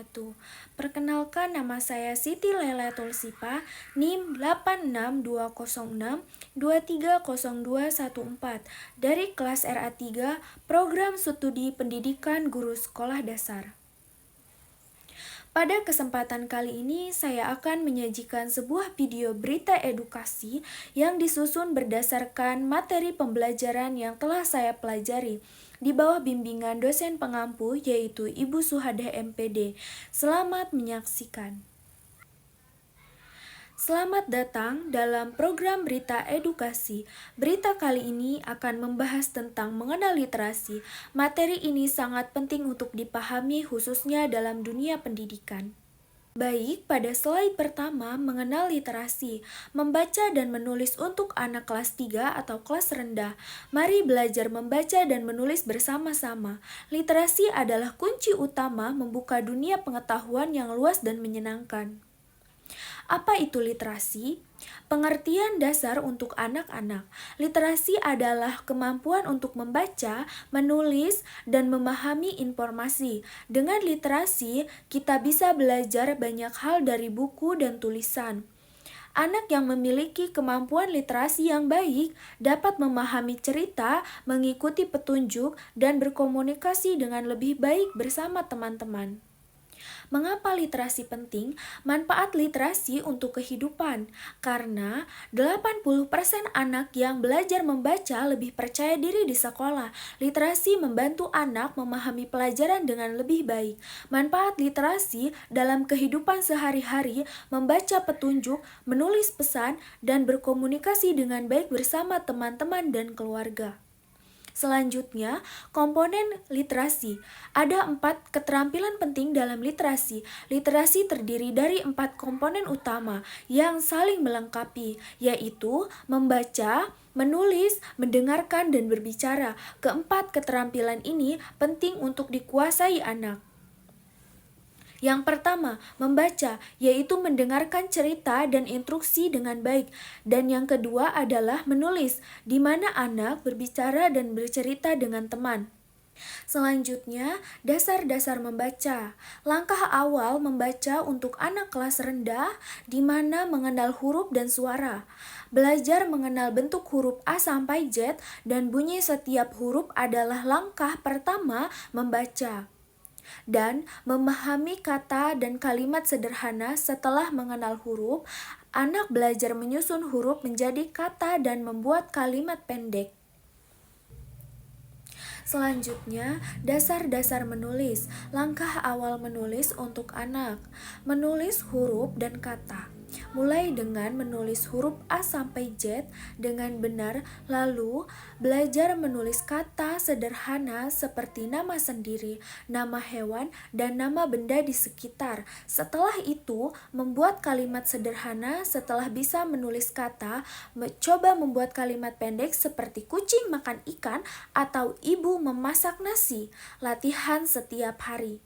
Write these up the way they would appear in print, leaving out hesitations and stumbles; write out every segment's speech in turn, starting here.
wabarakatuh. Perkenalkan, nama saya Siti Lailatul Sipa, NIM 86206230214 dari kelas RA3, Program Studi Pendidikan Guru Sekolah Dasar. Pada kesempatan kali ini, saya akan menyajikan sebuah video berita edukasi yang disusun berdasarkan materi pembelajaran yang telah saya pelajari di bawah bimbingan dosen pengampu, yaitu Ibu Suhadah MPD. Selamat menyaksikan. Selamat datang dalam program berita edukasi. Berita kali ini akan membahas tentang mengenal literasi. Materi ini sangat penting untuk dipahami khususnya dalam dunia pendidikan. Baik, pada slide pertama mengenal literasi, membaca dan menulis untuk anak kelas 3 atau kelas rendah. Mari belajar membaca dan menulis bersama-sama. Literasi adalah kunci utama membuka dunia pengetahuan yang luas dan menyenangkan. Apa itu literasi? Pengertian dasar untuk anak-anak. Literasi adalah kemampuan untuk membaca, menulis, dan memahami informasi. Dengan literasi, kita bisa belajar banyak hal dari buku dan tulisan. Anak yang memiliki kemampuan literasi yang baik dapat memahami cerita, mengikuti petunjuk, dan berkomunikasi dengan lebih baik bersama teman-teman. Mengapa literasi penting? Manfaat literasi untuk kehidupan. Karena 80% anak yang belajar membaca lebih percaya diri di sekolah. Literasi membantu anak memahami pelajaran dengan lebih baik. Manfaat literasi dalam kehidupan sehari-hari, membaca petunjuk, menulis pesan, dan berkomunikasi dengan baik bersama teman-teman dan keluarga. Selanjutnya, komponen literasi. Ada 4 keterampilan penting dalam literasi. Literasi terdiri dari 4 komponen utama yang saling melengkapi, yaitu membaca, menulis, mendengarkan, dan berbicara. Keempat keterampilan ini penting untuk dikuasai anak. Yang pertama, membaca, yaitu mendengarkan cerita dan instruksi dengan baik. Dan yang kedua adalah menulis, di mana anak berbicara dan bercerita dengan teman. Selanjutnya, dasar-dasar membaca. Langkah awal membaca untuk anak kelas rendah, di mana mengenal huruf dan suara. Belajar mengenal bentuk huruf A sampai Z dan bunyi setiap huruf adalah langkah pertama membaca. Dan memahami kata dan kalimat sederhana. Setelah mengenal huruf, anak belajar menyusun huruf menjadi kata dan membuat kalimat pendek. Selanjutnya, dasar-dasar menulis. Langkah awal menulis untuk anak. Menulis huruf dan kata. Mulai dengan menulis huruf A sampai Z dengan benar, lalu belajar menulis kata sederhana seperti nama sendiri, nama hewan, dan nama benda di sekitar. Setelah itu, membuat kalimat sederhana. Setelah bisa menulis kata, coba membuat kalimat pendek seperti kucing makan ikan atau ibu memasak nasi. Latihan setiap hari.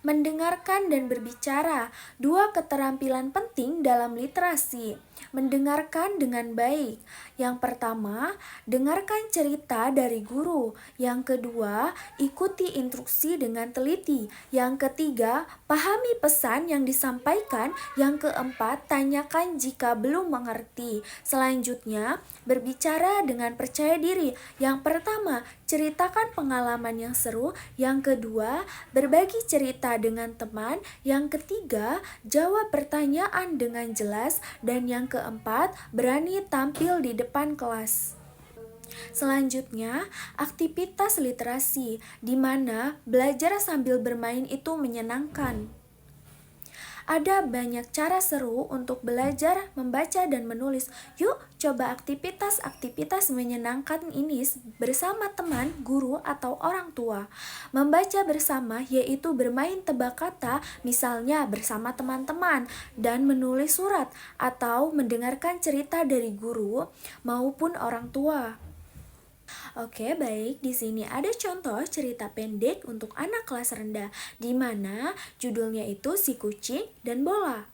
Mendengarkan dan berbicara, 2 keterampilan penting dalam literasi. Mendengarkan dengan baik. Yang pertama, dengarkan cerita dari guru. Yang kedua, ikuti instruksi dengan teliti. Yang ketiga, pahami pesan yang disampaikan. Yang keempat, tanyakan jika belum mengerti. Selanjutnya, berbicara dengan percaya diri. Yang pertama, ceritakan pengalaman yang seru. Yang kedua, berbagi cerita dengan teman. Yang ketiga, jawab pertanyaan dengan jelas. Dan yang keempat, berani tampil di depan kelas. Selanjutnya, aktivitas literasi, di mana belajar sambil bermain itu menyenangkan. Ada banyak cara seru untuk belajar membaca dan menulis. Yuk, coba aktivitas-aktivitas menyenangkan ini bersama teman, guru, atau orang tua. Membaca bersama yaitu bermain tebak kata, misalnya bersama teman-teman, dan menulis surat atau mendengarkan cerita dari guru maupun orang tua. Oke, baik. Di sini ada contoh cerita pendek untuk anak kelas rendah, di mana judulnya itu Si Kucing dan Bola.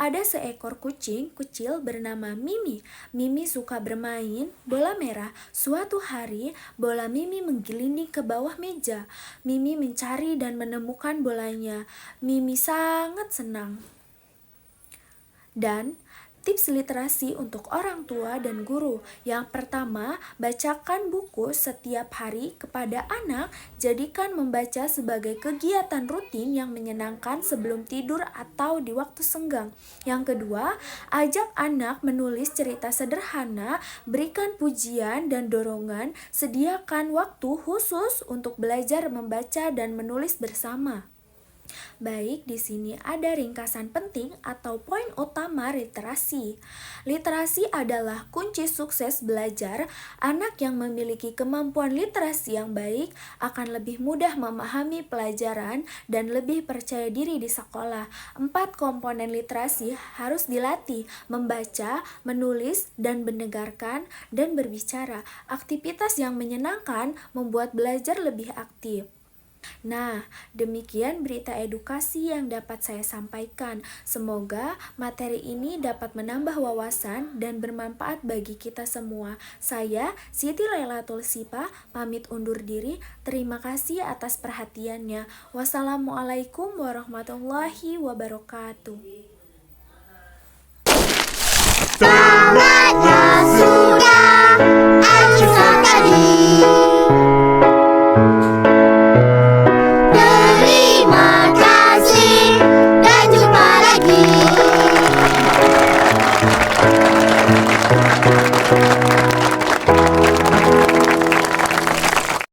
ada seekor kucing kecil bernama Mimi. Mimi suka bermain bola merah. Suatu hari, bola Mimi menggelinding ke bawah meja. Mimi mencari dan menemukan bolanya. Mimi sangat senang. Dan tips literasi untuk orang tua dan guru. Yang pertama, bacakan buku setiap hari kepada anak. Jadikan membaca sebagai kegiatan rutin yang menyenangkan sebelum tidur atau di waktu senggang. Yang kedua, ajak anak menulis cerita sederhana, berikan pujian dan dorongan, sediakan waktu khusus untuk belajar membaca dan menulis bersama. Baik, di sini ada ringkasan penting atau poin utama literasi. Literasi adalah kunci sukses belajar. Anak yang memiliki kemampuan literasi yang baik akan lebih mudah memahami pelajaran dan lebih percaya diri di sekolah. 4 komponen literasi harus dilatih: membaca, menulis, dan mendengarkan, dan berbicara. Aktivitas yang menyenangkan membuat belajar lebih aktif. Nah, demikian berita edukasi yang dapat saya sampaikan. Semoga materi ini dapat menambah wawasan dan bermanfaat bagi kita semua. Saya, Siti Lailatul Sipa, pamit undur diri. Terima kasih atas perhatiannya. Wassalamualaikum warahmatullahi wabarakatuh. Selamatnya sudah Alkisah tadi. Terima kasih dan jumpa lagi.